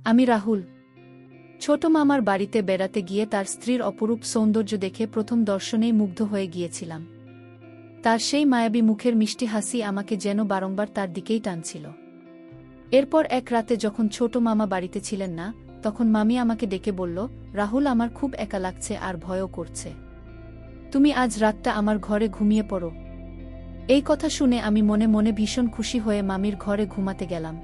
আমি রাহুল। ছোট মামার বাড়িতে বেড়াতে গিয়ে তার স্ত্রীর অপরূপ সৌন্দর্য দেখে প্রথম দর্শনেই মুগ্ধ হয়ে গিয়েছিলাম। তার সেই মায়াবী মুখের মিষ্টি হাসি আমাকে যেন বারংবার তার দিকেই টানছিল। এরপর এক রাতে যখন ছোট মামা বাড়িতে ছিলেন না, তখন মামি আমাকে ডেকে বলল, রাহুল, আমার খুব একা লাগছে আর ভয়ও করছে। তুমি আজ রাতটা আমার ঘরে ঘুমিয়ে পড়ো। এই কথা শুনে আমি মনে মনে ভীষণ খুশি হয়ে মামির ঘরে ঘুমাতে গেলাম।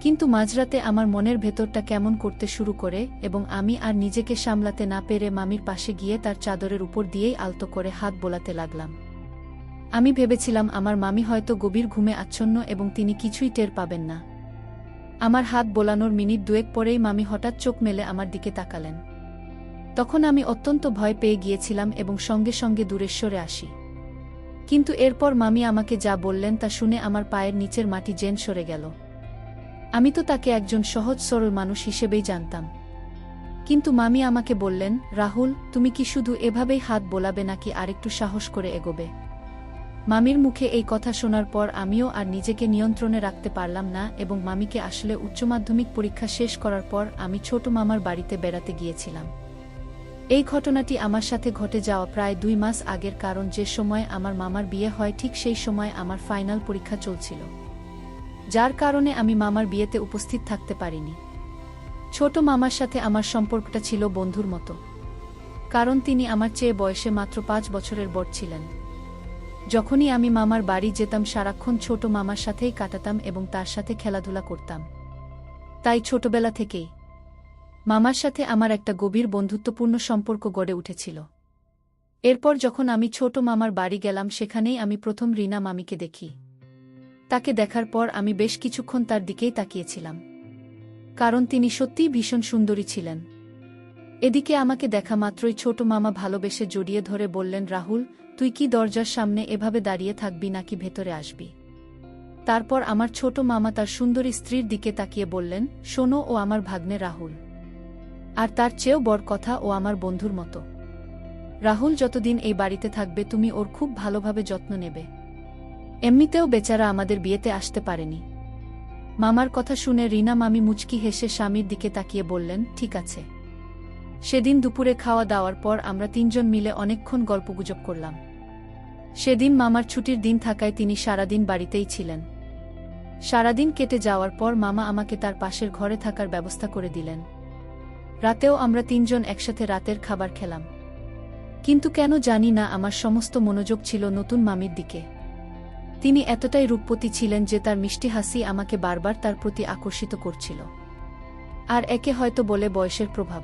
কিন্তু মাঝরাতে আমার মনের ভেতরটা কেমন করতে শুরু করে এবং আমি আর নিজেকে সামলাতে না পেরে মামির পাশে গিয়ে তার চাদরের উপর দিয়েই আলতো করে হাত বোলাতে লাগলাম। আমি ভেবেছিলাম আমার মামি হয়তো গভীর ঘুমে আচ্ছন্ন এবং তিনি কিছুই টের পাবেন না। আমার হাত বোলানোর মিনিট দুয়েক পরেই মামি হঠাৎ চোখ মেলে আমার দিকে তাকালেন। তখন আমি অত্যন্ত ভয় পেয়ে গিয়েছিলাম এবং সঙ্গে সঙ্গে দূরে সরে আসি। কিন্তু এরপর মামি আমাকে যা বললেন তা শুনে আমার পায়ের নিচের মাটি যেন সরে গেল। আমি তো তাকে একজন সহজ সরল মানুষ হিসেবেই জানতাম। কিন্তু মামি আমাকে বললেন, রাহুল, তুমি কি শুধু এভাবেই হাত বোলাবে নাকি আরেকটু সাহস করে এগোবে? মামির মুখে এই কথা শোনার পর আমিও আর নিজেকে নিয়ন্ত্রণে রাখতে পারলাম না এবং মামিকে আসলে উচ্চ মাধ্যমিক পরীক্ষা শেষ করার পর আমি ছোট মামার বাড়িতে বেড়াতে গিয়েছিলাম। এই ঘটনাটি আমার সাথে ঘটে যাওয়া প্রায় 2 মাস আগের, কারণ যে সময় আমার মামার বিয়ে হয় ঠিক সেই সময় আমার ফাইনাল পরীক্ষা চলছিল, যার কারণে আমি মামার বিয়েতে উপস্থিত থাকতে পারিনি। ছোট মামার সাথে আমার সম্পর্কটা ছিল বন্ধুর মতো, কারণ তিনি আমার চেয়ে বয়সে মাত্র 5 বছরের বড় ছিলেন। যখনই আমি মামার বাড়ি যেতাম সারাক্ষণ ছোট মামার সাথেই কাটাতাম এবং তার সাথে খেলাধুলা করতাম। তাই ছোটবেলা থেকেই মামার সাথে আমার একটা গভীর বন্ধুত্বপূর্ণ সম্পর্ক গড়ে উঠেছিল। এরপর যখন আমি ছোট মামার বাড়ি গেলাম, সেখানেই আমি প্রথম রিনা মামিকে দেখি। তাকে দেখার পর আমি বেশ কিছুক্ষণ তার দিকেই তাকিয়েছিলাম, কারণ তিনি সত্যিই ভীষণ সুন্দরী ছিলেন। এদিকে আমাকে দেখা মাত্রই ছোট মামা ভালোবেসে জড়িয়ে ধরে বললেন, রাহুল, তুই কি দরজার সামনে এভাবে দাঁড়িয়ে থাকবি নাকি ভেতরে আসবি? তারপর আমার ছোট মামা তার সুন্দরী স্ত্রীর দিকে তাকিয়ে বললেন, শোনো, ও আমার ভাগ্নে রাহুল, আর তার চেয়েও বড় কথা, ও আমার বন্ধুর মতো। রাহুল যতদিন এই বাড়িতে থাকবে তুমি ওর খুব ভালোভাবে যত্ন নেবে। এমনিতেও বেচারা আমাদের বিয়েতে আসতে পারেনি। মামার কথা শুনে রিনা মামি মুচকি হেসে স্বামীর দিকে তাকিয়ে বললেন, ঠিক আছে। সেদিন দুপুরে খাওয়া দাওয়ার পর আমরা 3 জন মিলে অনেকক্ষণ গল্পগুজব করলাম। সেদিন মামার ছুটির দিন থাকায় তিনি সারাদিন বাড়িতেই ছিলেন। সারাদিন কেটে যাওয়ার পর মামা আমাকে তার পাশের ঘরে থাকার ব্যবস্থা করে দিলেন। রাতেও আমরা 3 জন একসাথে রাতের খাবার খেলাম। কিন্তু কেন জানি না আমার সমস্ত মনোযোগ ছিল নতুন মামির দিকে। তিনি এতটাই রূপবতী ছিলেন যে তার মিষ্টি হাসি আমাকে বারবার তার প্রতি আকর্ষিত করছিল। আর একে হয়তো বলে বয়সের প্রভাব।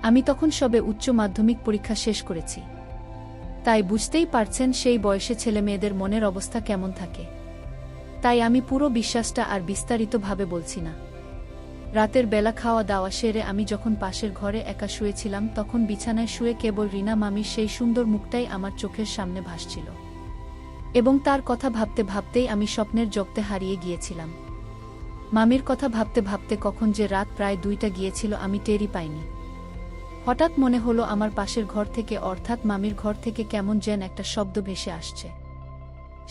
আমি তখন সবে উচ্চ মাধ্যমিক পরীক্ষা শেষ করেছি। তাই বুঝতেই পারছেন সেই বয়সে ছেলেমেয়েদের মনের অবস্থা কেমন থাকে। তাই আমি পুরো বিশ্বাসটা আর বিস্তারিতভাবে বলছি না। রাতের বেলা খাওয়া দাওয়া সেরে আমি যখন পাশের ঘরে একা শুয়েছিলাম, তখন বিছানায় শুয়ে কেবল রিনা মামির সেই সুন্দর মুখটাই আমার চোখের সামনে ভাসছিল। এবং তার কথা ভাবতে ভাবতেই আমি স্বপ্নের জগতে হারিয়ে গিয়েছিলাম। মামির কথা ভাবতে ভাবতে কখন যে রাত প্রায় 2টা গিয়েছিল আমি টেরই পাইনি। হঠাৎ মনে হলো আমার পাশের ঘর থেকে, অর্থাৎ মামির ঘর থেকে কেমন যেন একটা শব্দ ভেসে আসছে।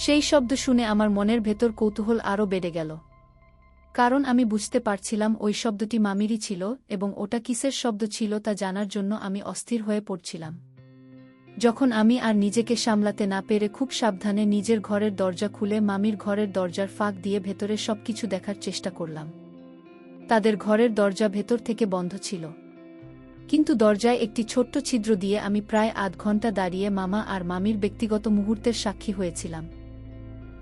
সেই শব্দ শুনে আমার মনের ভেতর কৌতূহল আরও বেড়ে গেল, কারণ আমি বুঝতে পারছিলাম ওই শব্দটি মামিরই ছিল এবং ওটা কিসের শব্দ ছিল তা জানার জন্য আমি অস্থির হয়ে পড়ছিলাম। যখন আমি আর নিজেকে সামলাতে না পেরে খুব সাবধানে নিজের ঘরের দরজা খুলে মামির ঘরের দরজার ফাঁক দিয়ে ভেতরে সবকিছু দেখার চেষ্টা করলাম। তাদের ঘরের দরজা ভেতর থেকে বন্ধ ছিল, কিন্তু দরজায় একটি ছোট্ট ছিদ্র দিয়ে আমি প্রায় আধ ঘন্টা দাঁড়িয়ে মামা আর মামির ব্যক্তিগত মুহূর্তের সাক্ষী হয়েছিলাম।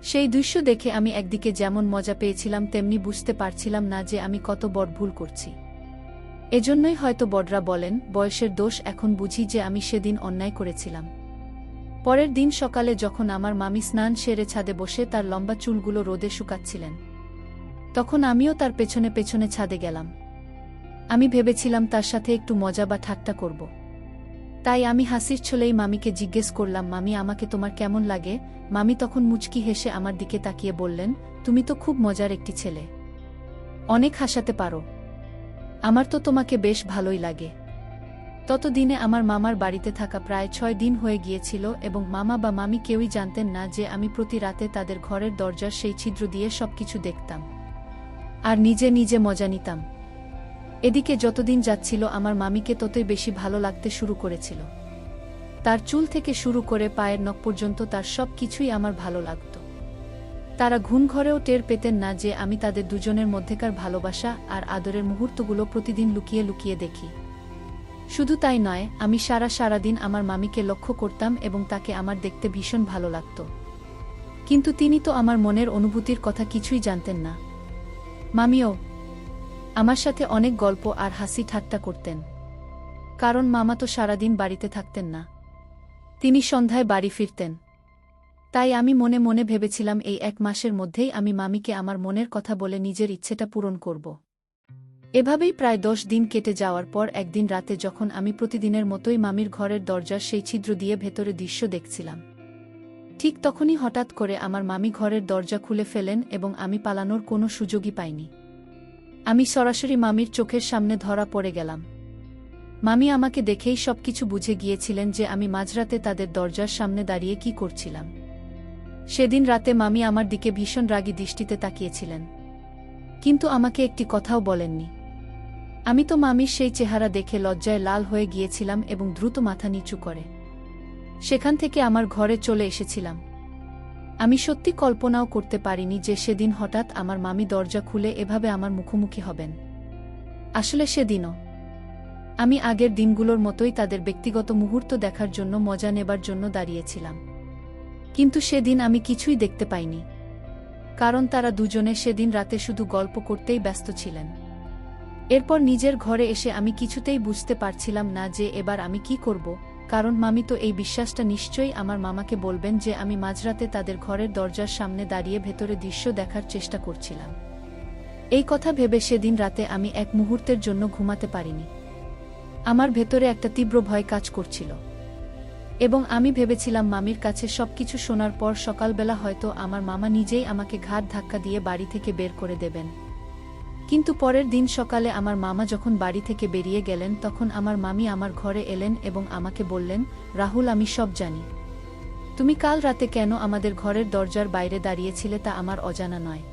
সেই দৃশ্য দেখে আমি একদিকে যেমন মজা পেয়েছিলাম, তেমনি বুঝতে পারছিলাম না যে আমি কত বড় ভুল করছি। এজন্যই হয়তো বড়রা বলেন, বয়সের দোষ। এখন বুঝি যে আমি সেদিন অন্যায় করেছিলাম। পরের দিন সকালে যখন আমার মামি স্নান সেরে ছাদে বসে তার লম্বা চুলগুলো রোদে শুকাচ্ছিলেন, তখন আমিও তার পেছনে পেছনে ছাদে গেলাম। আমি ভেবেছিলাম তার সাথে একটু মজা বা ঠাট্টা করব। তাই আমি হাসির ছলেই মামিকে জিজ্ঞেস করলাম, মামি, আমাকে তোমার কেমন লাগে? মামি তখন মুচকি হেসে আমার দিকে তাকিয়ে বললেন, তুমি তো খুব মজার একটি ছেলে, অনেক হাসাতে পারো। আমার তো তোমাকে বেশ ভালোই লাগে। ততদিনে আমার মামার বাড়িতে থাকা প্রায় 6 দিন হয়ে গিয়েছিল এবং মামা বা মামি কেউই জানতেন না যে আমি প্রতি রাতে তাদের ঘরের দরজার সেই ছিদ্র দিয়ে সবকিছু দেখতাম আর নিজে নিজে মজা নিতাম। এদিকে যতদিন যাচ্ছিল আমার মামিকে ততই বেশি ভালো লাগতে শুরু করেছিল। তার চুল থেকে শুরু করে পায়ের নখ পর্যন্ত তার সব কিছুই আমার ভালো লাগত। তারা ঘুমঘরেও টের পেতেন না যে আমি তাদের দুজনের মধ্যেকার ভালোবাসা আর আদরের মুহূর্তগুলো প্রতিদিন লুকিয়ে লুকিয়ে দেখি। শুধু তাই নয়, আমি সারাদিন আমার মামিকে লক্ষ্য করতাম এবং তাকে আমার দেখতে ভীষণ ভালো লাগত। কিন্তু তিনি তো আমার মনের অনুভূতির কথা কিছুই জানতেন না। মামিও আমার সাথে অনেক গল্প আর হাসি ঠাট্টা করতেন, কারণ মামা তো সারাদিন বাড়িতে থাকতেন না, তিনি সন্ধ্যায় বাড়ি ফিরতেন। তাই আমি মনে মনে ভেবেছিলাম এই 1 মাসের মধ্যেই আমি মামিকে আমার মনের কথা বলে নিজের ইচ্ছেটা পূরণ করব। এভাবেই প্রায় 10 দিন কেটে যাওয়ার পর একদিন রাতে যখন আমি প্রতিদিনের মতোই মামির ঘরের দরজার সেই ছিদ্র দিয়ে ভেতরে দৃশ্য দেখছিলাম, ঠিক তখনই হঠাৎ করে আমার মামি ঘরের দরজা খুলে ফেলেন এবং আমি পালানোর কোনো সুযোগই পাইনি। আমি সরাসরি মামির চোখের সামনে ধরা পড়ে গেলাম। মামি আমাকে দেখেই সবকিছু বুঝে গিয়েছিলেন যে আমি মাঝরাতে তাদের দরজার সামনে দাঁড়িয়ে কি করছিলাম। সেদিন রাতে মামি আমার দিকে ভীষণ রাগী দৃষ্টিতে তাকিয়েছিলেন, কিন্তু আমাকে একটি কথাও বলেননি। আমি তো মামির সেই চেহারা দেখে লজ্জায় লাল হয়ে গিয়েছিলাম এবং দ্রুত মাথা নিচু করে সেখান থেকে আমার ঘরে চলে এসেছিলাম। আমি সত্যি কল্পনাও করতে পারিনি যে সেদিন হঠাৎ আমার মামি দরজা খুলে এভাবে আমার মুখোমুখি হবেন। আসলে সেদিনও আমি আগের দিনগুলোর মতোই তাদের ব্যক্তিগত মুহূর্ত দেখার জন্য মজা নেবার জন্য দাঁড়িয়েছিলাম, কিন্তু সেদিন আমি কিছুই দেখতে পাইনি, কারণ তারা দুজনে সেদিন রাতে শুধু গল্প করতেই ব্যস্ত ছিলেন। এরপর নিজের ঘরে এসে আমি কিছুতেই বুঝতে পারছিলাম না যে এবার আমি কি করব, কারণ মামি তো এই বিশ্বাসটা নিশ্চয়ই আমার মামাকে বলবেন যে আমি মাঝরাতে তাদের ঘরের দরজার সামনে দাঁড়িয়ে ভেতরে দৃশ্য দেখার চেষ্টা করছিলাম। এই কথা ভেবে সেদিন রাতে আমি এক মুহূর্তের জন্য ঘুমাতে পারিনি। আমার ভেতরে একটা তীব্র ভয় কাজ করছিল এবং আমি ভেবেছিলাম মামির কাছে সবকিছু শোনার পর সকালবেলা হয়তো আমার মামা নিজেই আমাকে ঘাড় ধাক্কা দিয়ে বাড়ি থেকে বের করে দেবেন। কিন্তু পরের দিন সকালে আমার মামা যখন বাড়ি থেকে বেরিয়ে গেলেন তখন আমার মামি আমার ঘরে এলেন এবং আমাকে বললেন, রাহুল, আমি সব জানি। তুমি কাল রাতে কেন আমাদের ঘরের দরজার বাইরে দাঁড়িয়েছিলে তা আমার অজানা নয়।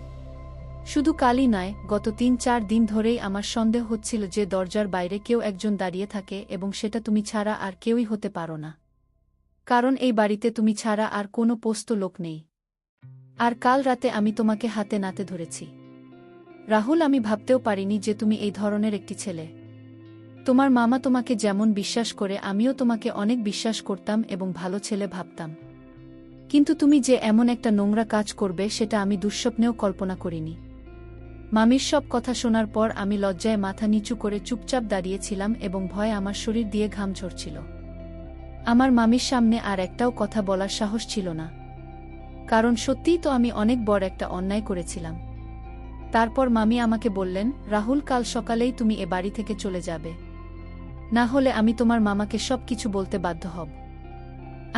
শুধু কালই নয়, গত 3-4 দিন ধরেই আমার সন্দেহ হচ্ছিল যে দরজার বাইরে কেউ একজন দাঁড়িয়ে থাকে এবং সেটা তুমি ছাড়া আর কেউই হতে পারো না, কারণ এই বাড়িতে তুমি ছাড়া আর কোনো পোস্ত লোক নেই। আর কাল রাতে আমি তোমাকে হাতে নাতে ধরেছি। রাহুল, আমি ভাবতেও পারিনি যে তুমি এই ধরনের একটি ছেলে। তোমার মামা তোমাকে যেমন বিশ্বাস করে আমিও তোমাকে অনেক বিশ্বাস করতাম এবং ভালো ছেলে ভাবতাম, কিন্তু তুমি যে এমন একটা নোংরা কাজ করবে সেটা আমি দুঃস্বপ্নেও কল্পনা করিনি। মামির সব কথা শোনার পর আমি লজ্জায় মাথা নিচু করে চুপচাপ দাঁড়িয়েছিলাম এবং ভয়ে আমার শরীর দিয়ে ঘাম ঝরছিল। আমার মামির সামনে আর একটাও কথা বলার সাহস ছিল না, কারণ সত্যিই তো আমি অনেক বড় একটা অন্যায় করেছিলাম। তারপর মামি আমাকে বললেন, রাহুল, কাল সকালেই তুমি এ বাড়ি থেকে চলে যাবে, না হলে আমি তোমার মামাকে সব কিছু বলতে বাধ্য হব।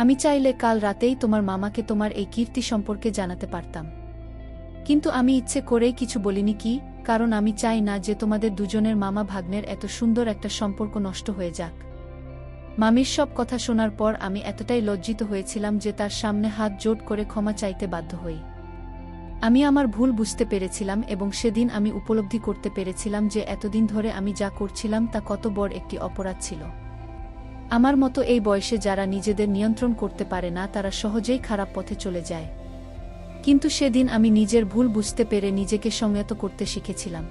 আমি চাইলে কাল রাতেই তোমার মামাকে তোমার এই কীর্তি সম্পর্কে জানাতে পারতাম, কিন্তু আমি ইচ্ছে করেই কিছু বলিনি, কি কারণ আমি চাই না যে তোমাদের দুজনের মামা ভাগ্নের এত সুন্দর একটা সম্পর্ক নষ্ট হয়ে যাক। মামির সব কথা শোনার পর আমি এতটাই লজ্জিত হয়েছিলাম যে তার সামনে হাত জোড় করে ক্ষমা চাইতে বাধ্য হই। আমি আমার ভুল বুঝতে পেরেছিলাম এবং সেদিন আমি উপলব্ধি করতে পেরেছিলাম যে এতদিন ধরে আমি যা করছিলাম তা কত বড় একটি অপরাধ ছিল। আমার মতো এই বয়সে যারা নিজেদের নিয়ন্ত্রণ করতে পারে না তারা সহজেই খারাপ পথে চলে যায়, কিন্তু সেদিন আমি নিজের ভুল বুঝতে পেরে নিজেকে সংযত করতে শিখেছিলাম।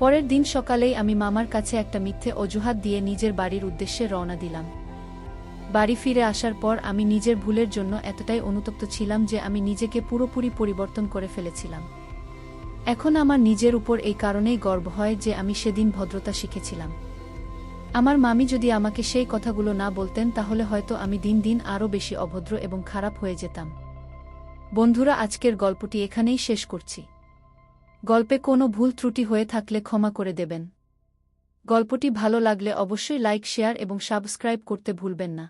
পরের দিন সকালেই আমি মামার কাছে একটা মিথ্যে অজুহাত দিয়ে নিজের বাড়ির উদ্দেশ্যে রওনা দিলাম। বাড়ি ফিরে আসার পর আমি নিজের ভুলের জন্য এতটাই অনুতপ্ত ছিলাম যে আমি নিজেকে পুরোপুরি পরিবর্তন করে ফেলেছিলাম। এখন আমার নিজের উপর এই কারণেই গর্ব হয় যে আমি সেদিন ভদ্রতা শিখেছিলাম। আমার মামি যদি আমাকে সেই কথাগুলো না বলতেন তাহলে হয়তো আমি দিন দিন আরও বেশি অভদ্র এবং খারাপ হয়ে যেতাম। বন্ধুরা, আজকের গল্পটি এখানেই শেষ করছি। গল্পে কোনো ভুল ত্রুটি হয়ে থাকলে ক্ষমা করে দেবেন। গল্পটি ভালো লাগলে অবশ্যই লাইক, শেয়ার এবং সাবস্ক্রাইব করতে ভুলবেন না।